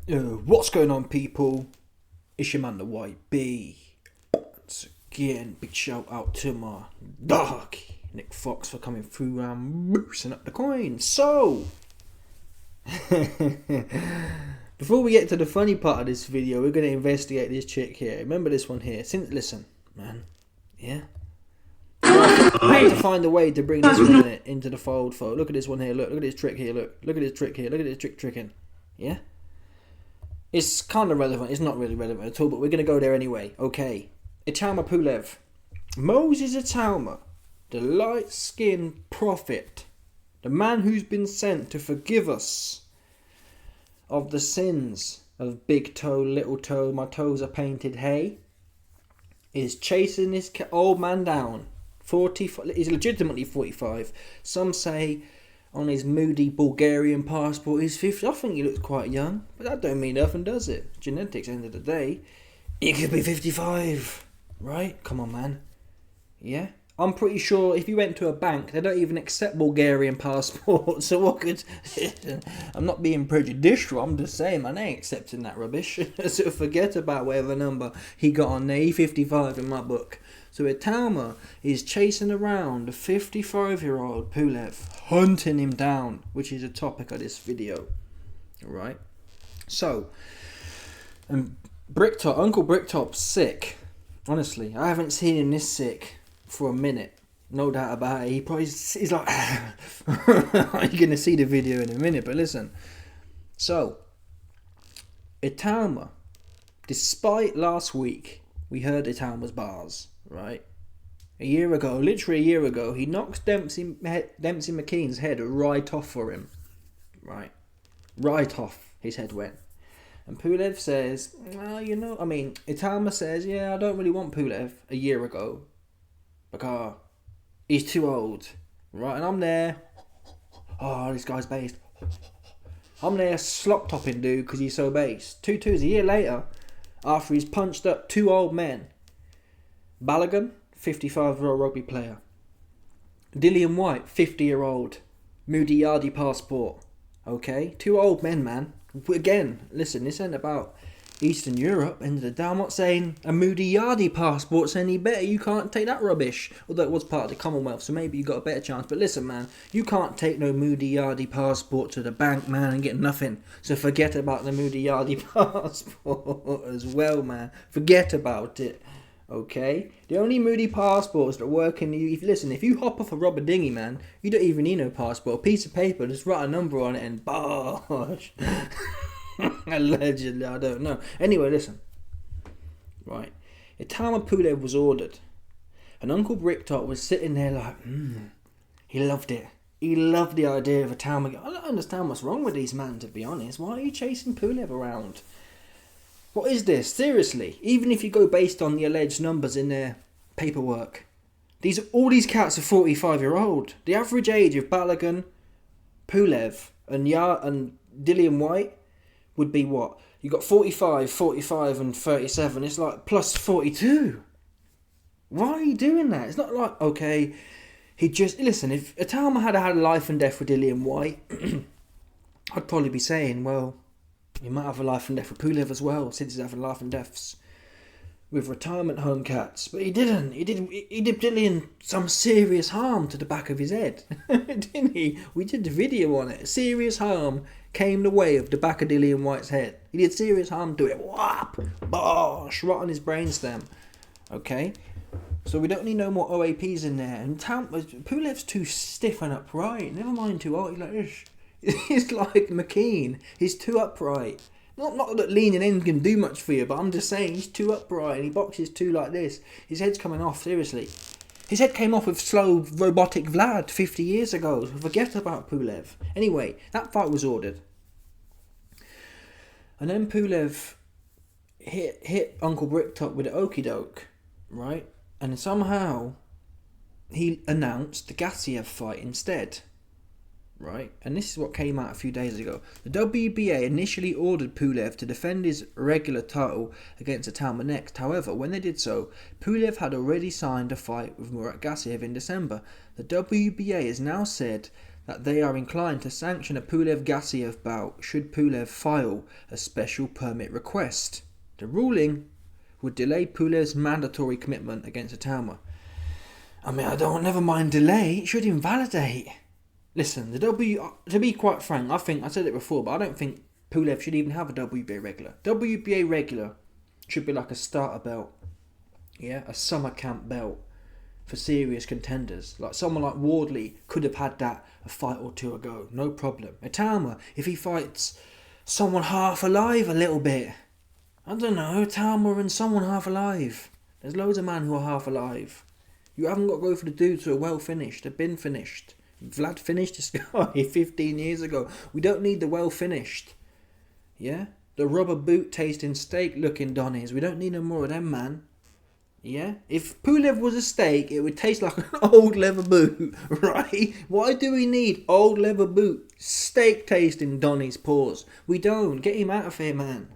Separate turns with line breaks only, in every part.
What's going on, people? It's your man, the White Bee. Once again, big shout out to my dog, Nick Fox, for coming through and boosting up the coin. So, before we get to the funny part of this video, we're going to investigate this chick here. Remember this one here? Listen, man. Yeah? I had to find a way to bring this one into the fold. Look at this one here. Look at this trick here. Look at this trick here. Look at this tricking. Yeah? It's kind of relevant. It's not really relevant at all, but we're going to go there anyway. Okay. Itauma Pulev. Moses Itauma, the light-skinned prophet, the man who's been sent to forgive us of the sins of big toe, little toe, my toes are painted hay, is chasing this old man down. He's legitimately 45. Some say on his moody Bulgarian passport he's 50. I think he looks quite young, but that don't mean nothing, does it? Genetics, end of the day. He could be 55, right? Come on, man. Yeah? I'm pretty sure if you went to a bank, they don't even accept Bulgarian passports. So what could... I'm not being prejudicial, I'm just saying, man, they ain't accepting that rubbish. So forget about whatever number he got on there. He's 55 in my book. So Itauma is chasing around the 55-year-old Pulev, hunting him down, which is the topic of this video. Alright? So, Uncle Bricktop's sick. Honestly, I haven't seen him this sick for a minute. No doubt about it. He's like... You're going to see the video in a minute, but listen. So, Itauma, despite last week, we heard Itauma's bars. Right, literally a year ago, he knocked Dempsey McKean's head right off for him. Right off his head went. And Pulev says, well, Itauma says, yeah, I don't really want Pulev a year ago because he's too old. Right, and I'm there. Oh, this guy's based. I'm there slop topping dude because he's so based. 2-2's a year later, after he's punched up two old men. Balogun, 55-year-old rugby player. Dillian White, 50-year-old. Moody Yardy passport. Okay? Two old men, man. Again, listen, this ain't about Eastern Europe. End of the day, I'm not saying a Moody Yardy passport's any better. You can't take that rubbish. Although it was part of the Commonwealth, so maybe you got a better chance. But listen, man, you can't take no Moody Yardy passport to the bank, man, and get nothing. So forget about the Moody Yardy passport as well, man. Forget about it. Okay, the only Moody passports that work in the... If you hop off a rubber dinghy, man, you don't even need no passport. A piece of paper, just write a number on it and bosh. Allegedly, I don't know. Anyway, listen. Right. Itauma Pulev was ordered. And Uncle Bricktop was sitting there like, he loved it. He loved the idea of Itauma. I don't understand what's wrong with these men, to be honest. Why are you chasing Pulev around? What is this? Seriously, even if you go based on the alleged numbers in their paperwork, all these cats are 45-year-old. The average age of Balogun, Pulev, and Dillian White would be what? You got 45, and 37. It's like plus 42. Why are you doing that? It's not like, okay, listen, if Itauma had a life and death with Dillian White, I'd probably be saying, well, he might have a life and death for Pulev as well, since he's having life and deaths with retirement home cats. But he didn't. He did Dillian some serious harm to the back of his head, didn't he? We did the video on it. Serious harm came the way of the back of Dillian White's head. He did serious harm to it. Whap! Bosh! Right on his brainstem. Okay? So we don't need no more OAPs in there. And Pulev's too stiff and upright. Never mind too old. He's like this. He's like McKean. He's too upright. Not that leaning in can do much for you, but I'm just saying he's too upright and he boxes too like this. His head's coming off, seriously. His head came off with slow robotic Vlad 50 years ago. Forget about Pulev. Anyway, that fight was ordered. And then Pulev hit Uncle Bricktop with an okie doke, right? And somehow he announced the Gassiev fight instead. Right, and this is what came out a few days ago. The WBA initially ordered Pulev to defend his regular title against Itauma next. However, when they did so, Pulev had already signed a fight with Murat Gassiev in December. The WBA has now said that they are inclined to sanction a Pulev-Gassiev bout should Pulev file a special permit request. The ruling would delay Pulev's mandatory commitment against itauma. I mean, never mind delay, it should invalidate. Listen, to be quite frank, I said it before, but I don't think Pulev should even have a WBA regular. WBA regular should be like a starter belt, yeah, a summer camp belt for serious contenders. Like someone like Wardley could have had that a fight or two ago, no problem. Itauma, if he fights someone half alive a little bit, I don't know, Itauma and someone half alive. There's loads of men who are half alive. You haven't got to go for the dudes who are well finished. They've been finished. Vlad finished this guy 15 years ago. We don't need the well finished. Yeah? The rubber boot tasting steak looking Donnies. We don't need no more of them, man. Yeah? If Pulev was a steak, it would taste like an old leather boot, right? Why do we need old leather boot steak tasting Donnies paws? We don't. Get him out of here, man.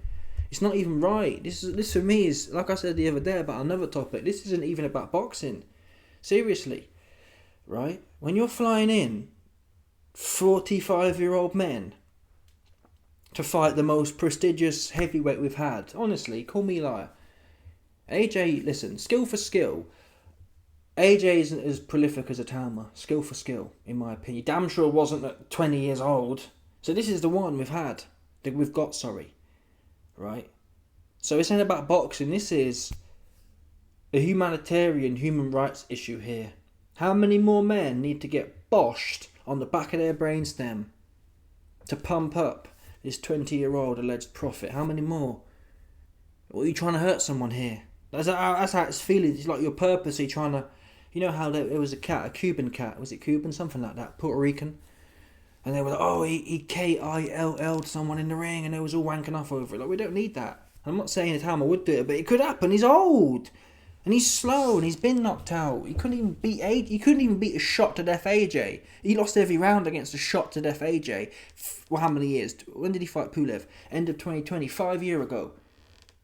It's not even right. This for me is, like I said the other day about another topic, this isn't even about boxing. Seriously. Right? When you're flying in 45-year-old men to fight the most prestigious heavyweight we've had, honestly, call me a liar. AJ, listen, skill for skill, AJ isn't as prolific as itauma. Skill for skill, in my opinion. Damn sure wasn't at 20 years old. So this is the one we've had. That we've got, sorry. Right? So it's not about boxing. This is a humanitarian, human rights issue here. How many more men need to get boshed on the back of their brainstem to pump up this 20-year-old alleged prophet? How many more? Or are you trying to hurt someone here? That's how it's feeling. It's like you're purposely trying to... You know how there was a Cuban cat. Was it Cuban? Something like that. Puerto Rican. And they were like, oh, he KILL'd someone in the ring and they was all wanking off over it. Like, we don't need that. I'm not saying that Hammer would do it, but it could happen. He's old. And he's slow and he's been knocked out. He couldn't even beat a shot to death AJ. He lost every round against a shot to death AJ. Well, how many years? When did he fight Pulev? End of 2020, 5 years ago.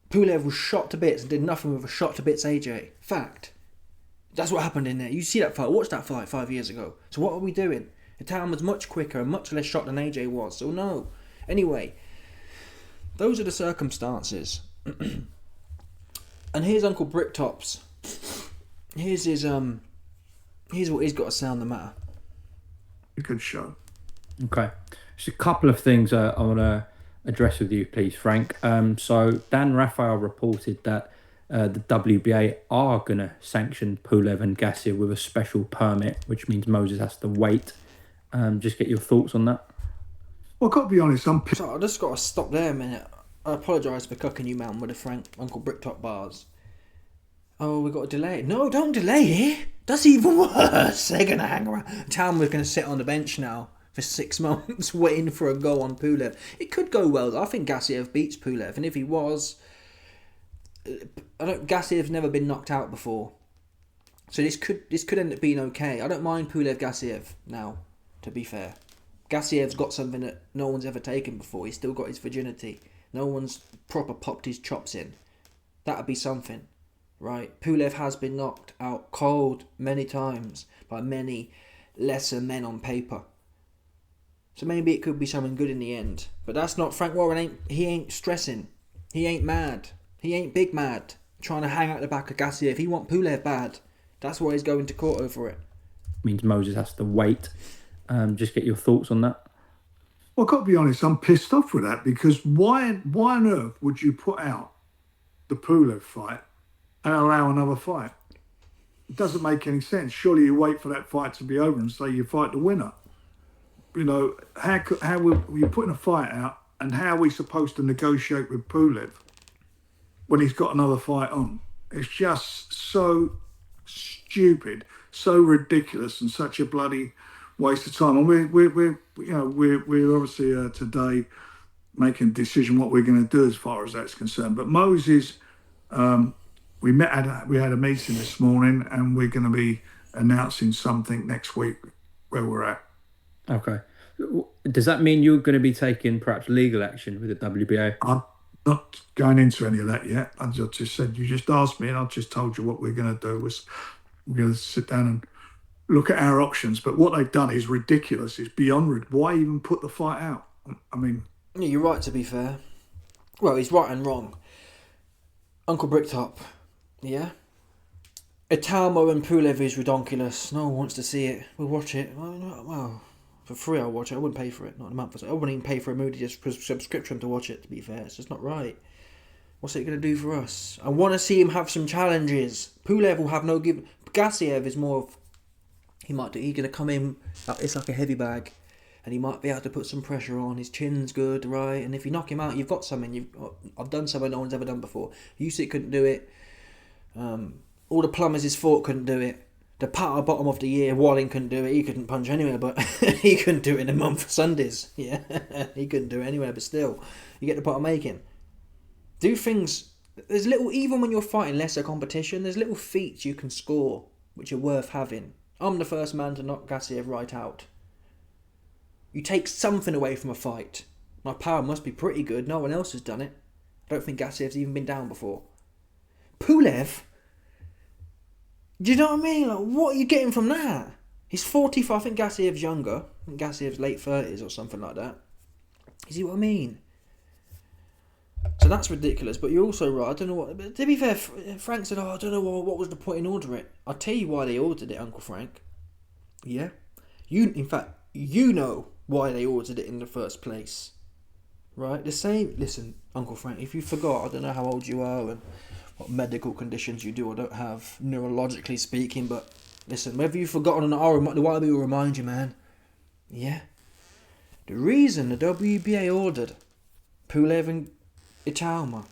Pulev was shot to bits and did nothing with a shot to bits AJ. Fact. That's what happened in there. You see that fight. Watch that fight 5 years ago. So what are we doing? Itauma was much quicker and much less shot than AJ was. So no. Anyway, those are the circumstances. And here's Uncle Bricktops. Here's what he's got to say on the matter.
A good show.
Okay. Just a couple of things I want to address with you, please, Frank. So Dan Raphael reported that the WBA are going to sanction Pulev and Gassiev with a special permit, which means Moses has to wait. Just get your thoughts on that.
Well, I've got to be honest,
So I just got to stop there a minute. I apologise for cooking you, man, with the Frank Uncle Bricktop bars. Oh, we got to delay it. No, don't delay it. That's even worse. They're going to hang around. Talma's going to sit on the bench now for 6 months waiting for a go on Pulev. It could go well. I think Gassiev beats Pulev. And if he was... Gassiev's never been knocked out before. So this could end up being okay. I don't mind Pulev Gassiev now, to be fair. Gassiev's got something that no one's ever taken before. He's still got his virginity. No one's proper popped his chops in. That'd be something, right? Pulev has been knocked out cold many times by many lesser men on paper. So maybe it could be something good in the end. But that's not... Frank Warren he ain't stressing. He ain't mad. He ain't big mad. Trying to hang out the back of Gassiev. He want Pulev bad. That's why he's going to court over it.
Means Moses has to wait. Just get your thoughts on that.
Well, I've got to be honest, I'm pissed off with that because why on earth would you put out the Pulev fight and allow another fight? It doesn't make any sense. Surely you wait for that fight to be over and say you fight the winner. You know, how were you putting a fight out and how are we supposed to negotiate with Pulev when he's got another fight on? It's just so stupid, so ridiculous and such a bloody waste of time. And we're obviously today making a decision what we're going to do as far as that's concerned. But Moses, we had a meeting this morning, and we're going to be announcing something next week where we're at.
Okay. Does that mean you're going to be taking perhaps legal action with the WBA?
I'm not going into any of that yet. I just said, you just asked me, and I just told you what we're going to do. We're going to sit down and look at our options. But what they've done is ridiculous. It's beyond. Why even put the fight out? I mean,
Yeah, you're right, to be fair. Well, he's right and wrong. Uncle Bricktop, yeah? Itauma and Pulev is redonkulous. No one wants to see it. We'll watch it. Well, for free I'll watch it. I wouldn't pay for it, not a month or so. I wouldn't even pay for a Moody just subscription to watch it, to be fair. It's just not right. What's it going to do for us? I want to see him have some challenges. Pulev will have no give. Gassiev is more of... He's going to come in, it's like a heavy bag, and he might be able to put some pressure on. His chin's good, right? And if you knock him out, you've got something. I've done something no one's ever done before. Usyk couldn't do it. All the plumbers his fought couldn't do it. The power bottom of the year, Walling couldn't do it. He couldn't punch anywhere, but he couldn't do it in a month for Sundays. Yeah, he couldn't do it anywhere, but still, you get the point I'm making. Do things. There's little, even when you're fighting lesser competition, there's little feats you can score which are worth having. I'm the first man to knock Gassiev right out. You take something away from a fight. My power must be pretty good. No one else has done it. I don't think Gassiev's even been down before. Pulev? Do you know what I mean? Like, what are you getting from that? He's 45. I think Gassiev's younger. I think Gassiev's late 30s or something like that. You see what I mean? So that's ridiculous, but you're also right. I don't know what... But to be fair, Frank said, I don't know what was the point in ordering it. I'll tell you why they ordered it, Uncle Frank. Yeah? In fact, you know why they ordered it in the first place. Right? The same... Listen, Uncle Frank, if you forgot, I don't know how old you are and what medical conditions you do or don't have, neurologically speaking, but listen, whether you've forgotten or not, the YB will remind you, man. Yeah? The reason the WBA ordered Pulev and itauma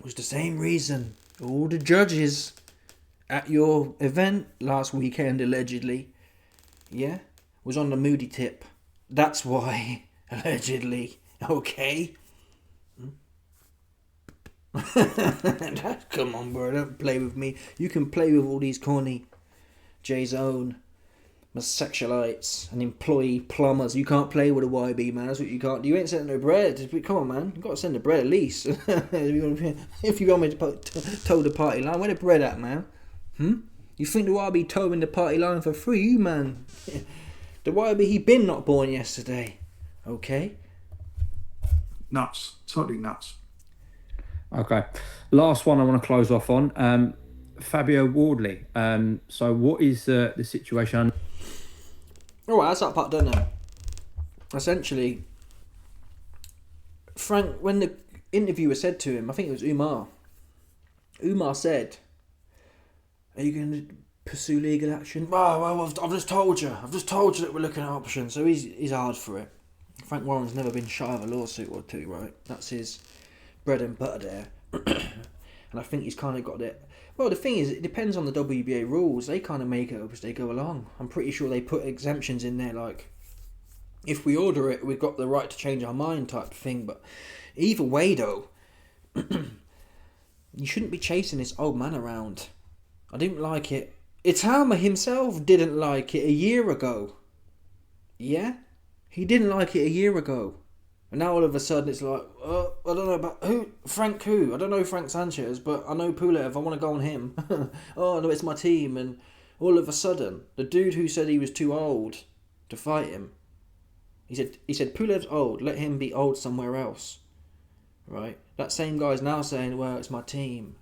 was the same reason all the judges at your event last weekend, allegedly, yeah, was on the Moody tip. That's why, allegedly, okay? Come on, bro, don't play with me. You can play with all these corny J-Zone sexualites and employee plumbers. You can't play with a YB, man. That's what you can't do. You ain't sending no bread. Come on, man. You've got to send the bread at least. If you want me to toe the party line, where the bread at, man? You think the YB towing the party line for free? You, man. The YB, he been not born yesterday. Okay?
Nuts. Totally nuts.
Okay. Last one I want to close off on. Fabio Wardley. So what is the situation?
Alright, that's that part done now. Essentially, Frank, when the interviewer said to him, I think it was Umar said, are you going to pursue legal action? Well, I've just told you that we're looking at options. So he's hard for it. Frank Warren's never been shy of a lawsuit or two, right? That's his bread and butter there. And I think he's kind of got it. Well, the thing is, it depends on the WBA rules. They kind of make it up as they go along. I'm pretty sure they put exemptions in there, like, if we order it, we've got the right to change our mind type of thing. But either way, though, you shouldn't be chasing this old man around. I didn't like it. Itauma himself didn't like it a year ago. Yeah? He didn't like it a year ago. And now all of a sudden it's like, I don't know about who? Frank who? I don't know Frank Sanchez, but I know Pulev. I want to go on him. Oh, no, it's my team. And all of a sudden, the dude who said he was too old to fight him, he said Pulev's old. Let him be old somewhere else. Right? That same guy's now saying, well, it's my team.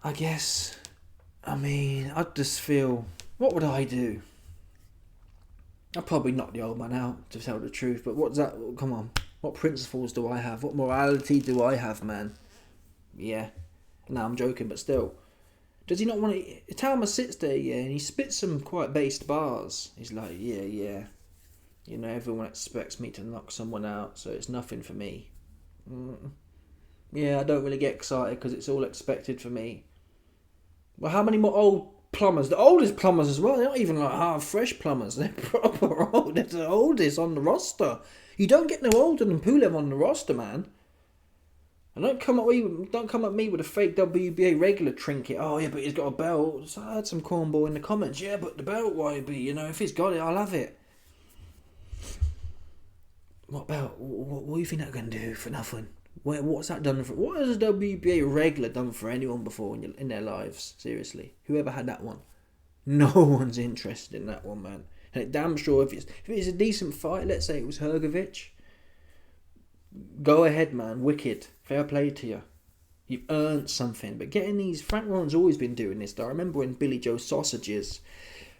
I guess, I mean, I just feel, what would I do? I'd probably knock the old man out, to tell the truth, but what's that? Come on. What principles do I have? What morality do I have, man? Yeah. No, I'm joking, but still. Does he not want to... Itauma sits there, yeah, and he spits some quite based bars. He's like, yeah. You know, everyone expects me to knock someone out, so it's nothing for me. Yeah, I don't really get excited because it's all expected for me. Well, how many more old plumbers? The oldest plumbers as well. They're not even like half fresh plumbers. They're proper old. They're the oldest on the roster. You don't get no older than Pulev on the roster, man. And don't come at me with a fake WBA regular trinket. Oh yeah, but he's got a belt. So I had some cornball in the comments. Yeah, but the belt, YB, you know, if he's got it, I'll have it. What belt? What do you think that's going to do for nothing? What's that done for? What has a WBA regular done for anyone before in their lives? Seriously, whoever had that one? No one's interested in that one, man. And it damn sure, if it's a decent fight, let's say it was Hrgovic, go ahead, man. Wicked. Fair play to you. You've earned something. But getting these... Frank Warren's always been doing this, though. I remember when Billy Joe Sausages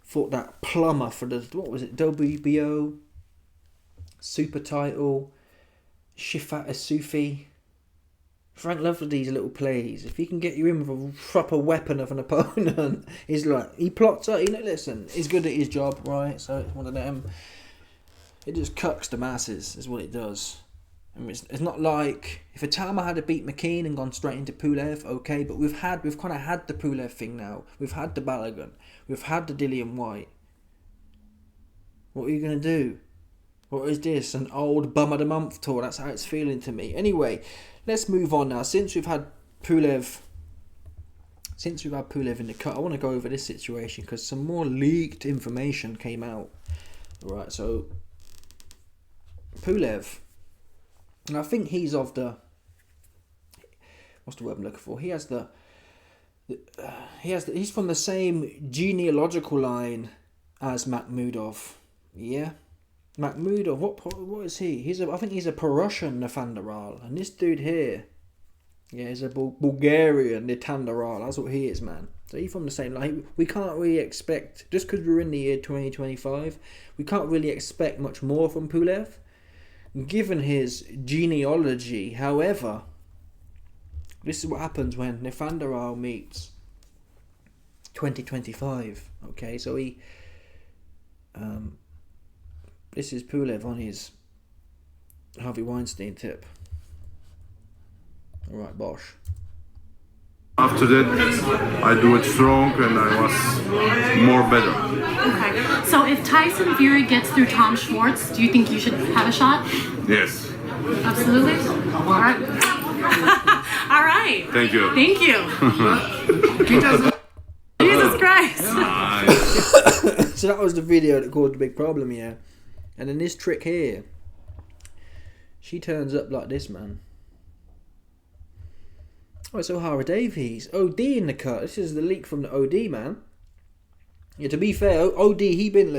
fought that plumber for the... What was it? WBO super title. Shifat Asufi. Frank loves these little plays. If he can get you in with a proper weapon of an opponent, he's like... He plots out... listen, he's good at his job, right? So it's one of them... It just cucks the masses, is what it does. I mean, it's not like if Itauma had to beat McKean and gone straight into Pulev, okay, but we've kind of had the Pulev thing now. We've had the Balogun, we've had the Dillian White. What are you gonna do? What is this? An old bum of the month tour? That's how it's feeling to me. Anyway, let's move on now. Since we've had Pulev in the cut, I want to go over this situation because some more leaked information came out. Right, so Pulev. And I think he's of the... What's the word I'm looking for? He's from the same genealogical line as Makhmudov. Yeah? Makhmudov, what is he? I think he's a Prussian Nefanderal. And this dude here, yeah, he's a Bulgarian Netanderal. That's what he is, man. So he's from the same line. We can't really expect, just because we're in the year 2025, we can't really expect much more from Pulev. Given his genealogy, however, this is what happens when Nefanderal meets 2025. Okay, so he, this is Pulev on his Harvey Weinstein tip. All right, Bosch.
After that, I do it strong and I was more better.
Okay. So if Tyson Fury gets through Tom Schwartz, do you think you should have a shot?
Yes.
Absolutely. All right. All right.
Thank you.
Thank you. Jesus Christ.
So that was the video that caused the big problem, yeah. And then this trick here, she turns up like this, man. Oh, it's O'Hara Davies. OD in the cut. This is the leak from the OD, man. Yeah, to be fair, OD been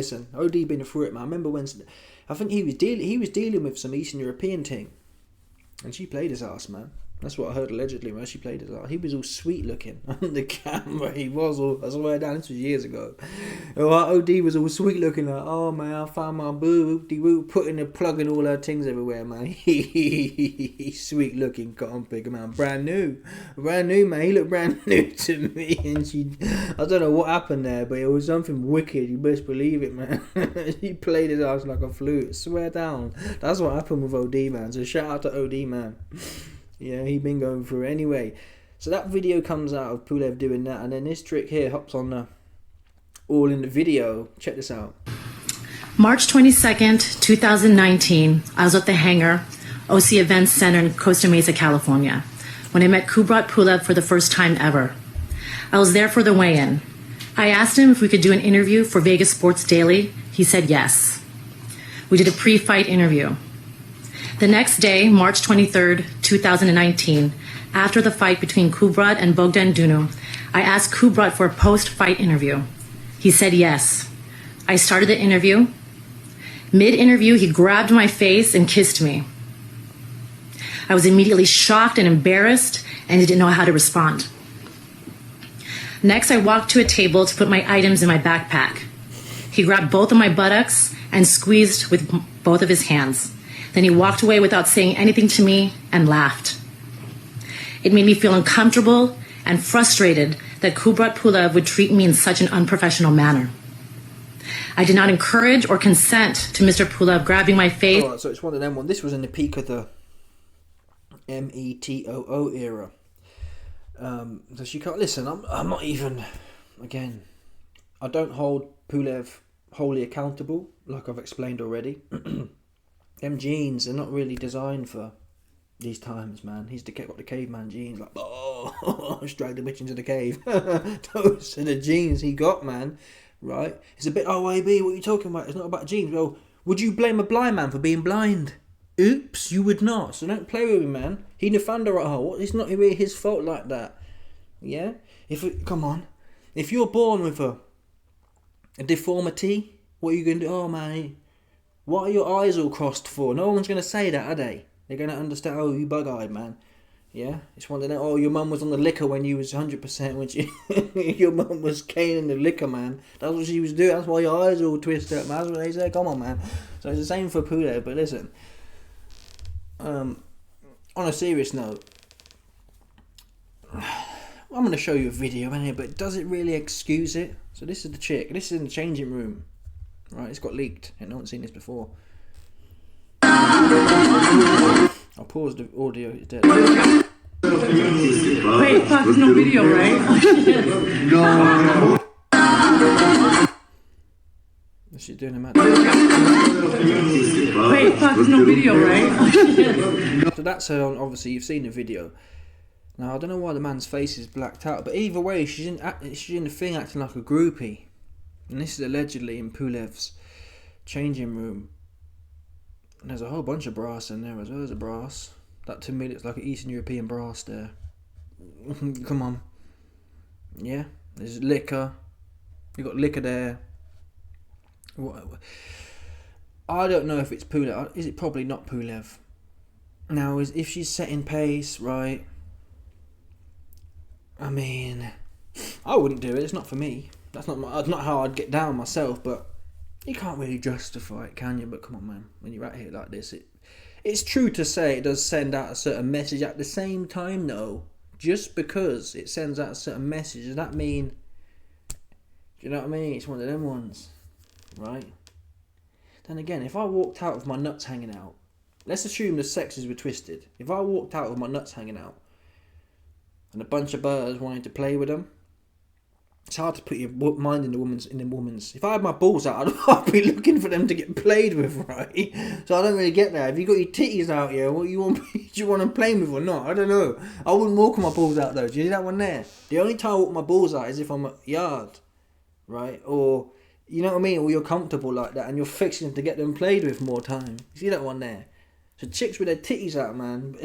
through it, man. I remember when I think he was dealing with some Eastern European thing, and she played his ass, man. That's what I heard allegedly, man. She played his ass. He was all sweet looking on the camera. He was all, I swear down, this was years ago. OD was all sweet looking, like, oh man, I found my boo, putting a plug in all her things everywhere, man. He's sweet looking cotton picker, man. Brand new, man. He looked brand new to me, and I don't know what happened there, but it was something wicked. You best believe it, man. He played his ass like a flute. Swear down, that's what happened with OD, man. So shout out to OD, man. Yeah, he been going through it. Anyway, so that video comes out of Pulev doing that, and then this trick here hops on the all in the video. Check this out.
March 22nd, 2019, I was at the hangar, OC Events Center in Costa Mesa, California, when I met Kubrat Pulev for the first time ever. I was there for the weigh-in. I asked him if we could do an interview for Vegas Sports Daily. He said yes. We did a pre-fight interview. The next day, March 23rd, 2019, after the fight between Kubrat and Bogdan Dunu, I asked Kubrat for a post-fight interview. He said yes. I started the interview. Mid-interview, he grabbed my face and kissed me. I was immediately shocked and embarrassed and didn't know how to respond. Next, I walked to a table to put my items in my backpack. He grabbed both of my buttocks and squeezed with both of his hands. Then he walked away without saying anything to me and laughed. It made me feel uncomfortable and frustrated that Kubrat Pulev would treat me in such an unprofessional manner. I did not encourage or consent to Mr. Pulev grabbing my face.
Alright, so it's one of them. This was in the peak of the METOO era. So she can't listen. I'm not even. Again, I don't hold Pulev wholly accountable, like I've explained already. Them jeans are not really designed for these times, man. He's got the caveman jeans, like, oh, let's drag the bitch into the cave. Those are the jeans he got, man. Right? It's a bit OAB, what are you talking about? It's not about jeans. Well, would you blame a blind man for being blind? Oops, you would not. So don't play with him, man. He Nefander at all. It's not really his fault like that. Yeah? Come on. If you're born with a A deformity? What are you going to do? Oh, man, what are your eyes all crossed for? No one's going to say that, are they? They're going to understand, oh, you bug-eyed, man. Yeah? It's one of them, oh, your mum was on the liquor when you was 100%, when she, your mum was caning the liquor, man. That's what she was doing. That's why your eyes are all twisted up, man. That's what they say. Come on, man. So it's the same for Pulev, but listen. On a serious note, I'm going to show you a video in here, but does it really excuse it? So this is the chick. This is in the changing room. Right, it's got leaked. No one's seen this before. I'll pause the audio. It's dead.
Wait, fuck, there's no video, right?
No.
She's doing a mad.
Wait, fuck, there's no video, right?
So that's her on. Obviously, you've seen the video. Now I don't know why the man's face is blacked out, but either way, she's in the thing acting like a groupie, and this is allegedly in Pulev's changing room. And there's a whole bunch of brass in there as well as a brass. That to me looks like an Eastern European brass there. Come on. Yeah, there's liquor. You got liquor there. I don't know if it's Pulev. Is it probably not Pulev? Now, if she's setting pace, right? I mean, I wouldn't do it. It's not for me. That's not how I'd get down myself. But you can't really justify it, can you? But come on, man. When you're out here like this, it's true to say it does send out a certain message. At the same time, though, just because it sends out a certain message, does that mean? Do you know what I mean? It's one of them ones, right? Then again, if I walked out with my nuts hanging out, let's assume the sexes were twisted. If I walked out with my nuts hanging out, and a bunch of birds wanted to play with them, it's hard to put your mind in the woman's. If I had my balls out, I'd be looking for them to get played with, right? So I don't really get that. If you got your titties out here, what you want? Do you want them playing with or not? I don't know. I wouldn't walk with my balls out though. Do you see that one there? The only time I walk my balls out is if I'm at yard, right? Or you know what I mean? Or you're comfortable like that and you're fixing to get them played with more time. You see that one there? So chicks with their titties out, man.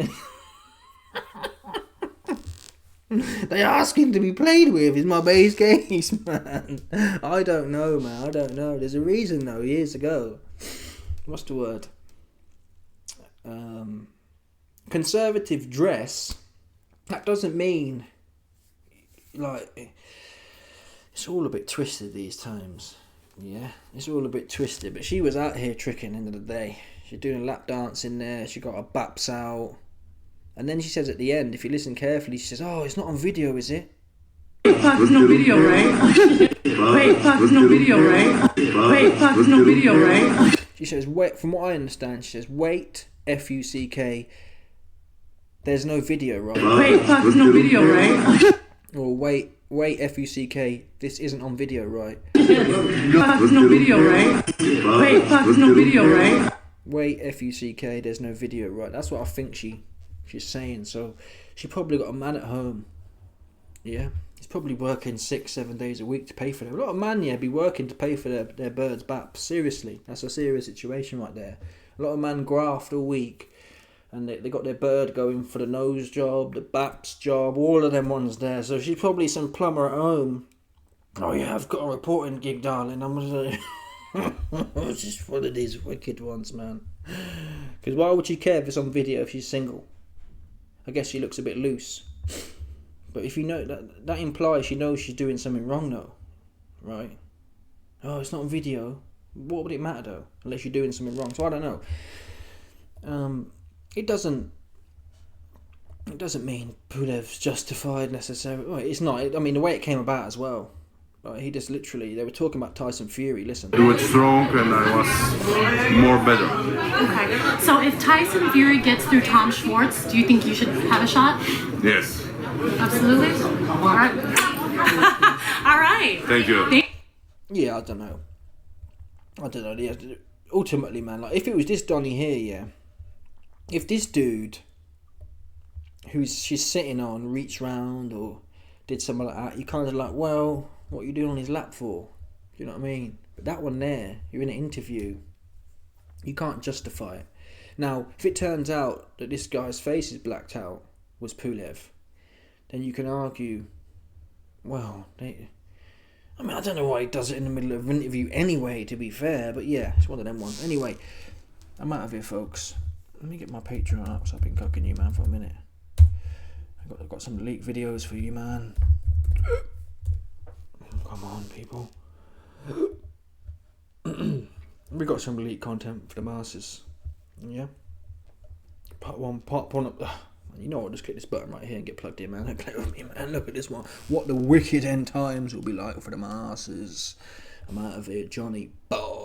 They asking to be played with is my base case, man. I don't know, man. I don't know. There's a reason, though, years ago. What's the word? Conservative dress. That doesn't mean, like, it's all a bit twisted these times. Yeah, it's all a bit twisted. But she was out here tricking, end of the day. She's doing a lap dance in there. She got her baps out. And then she says at the end, if you listen carefully, she says, oh, it's not on video, is it?
Wait, fuck, there's no video, right? Wait, fuck, there's no video, right? Wait, fuck, there's no video, right?
She says, wait, from what I understand, she says, wait, F-U-C-K, there's no video, right?
Wait, fuck, there's no video, right?
Or wait, F-U-C-K, this isn't on video, right?
Fuck, there's no video, right? Wait, fuck, there's no video, right?
Wait, F-U-C-K, there's no video, right? That's what I think she's saying. So she probably got a man at home. Yeah, he's probably working 6-7 days a week to pay for them. A lot of man, yeah, be working to pay for their birds' baps. Seriously, that's a serious situation right there. A lot of man graft all week, and they got their bird going for the nose job, the baps job, all of them ones there. So she's probably some plumber at home. Oh yeah, I've got a reporting gig, darling. I'm gonna. It's just one of these wicked ones, man. Because why would she care if it's on video if she's single? I guess she looks a bit loose. But if you know, that implies she knows she's doing something wrong though. Right? Oh, it's not on video. What would it matter though? Unless you're doing something wrong. So I don't know. It doesn't mean Pulev's justified necessarily. Well, it's not. I mean, the way it came about as well. Like, he just literally, they were talking about Tyson Fury. Listen.
Do it strong and I was more better.
Okay. So if Tyson Fury gets through Tom Schwartz, do you think you should have a shot?
Yes.
Absolutely. All right. All right.
Thank you.
Yeah, I don't know. Yeah, ultimately, man, like if it was this Donny here, yeah. If this dude, she's sitting on, reached round or did something like that, you kind of like, well, what are you doing on his lap for? Do you know what I mean? But that one there, you're in an interview. You can't justify it. Now, if it turns out that this guy's face is blacked out, was Pulev, then you can argue, well, I mean, I don't know why he does it in the middle of an interview anyway, to be fair, but yeah, it's one of them ones. Anyway, I'm out of here, folks. Let me get my Patreon up, so I've been cooking you, man, for a minute. I've got some leaked videos for you, man. Come on, people. We got some leaked content for the masses. Yeah. Part one. You know what? Just click this button right here and get plugged in, man. Don't play with me, man. Look at this one. What the wicked end times will be like for the masses. I'm out of here, Johnny. Bye.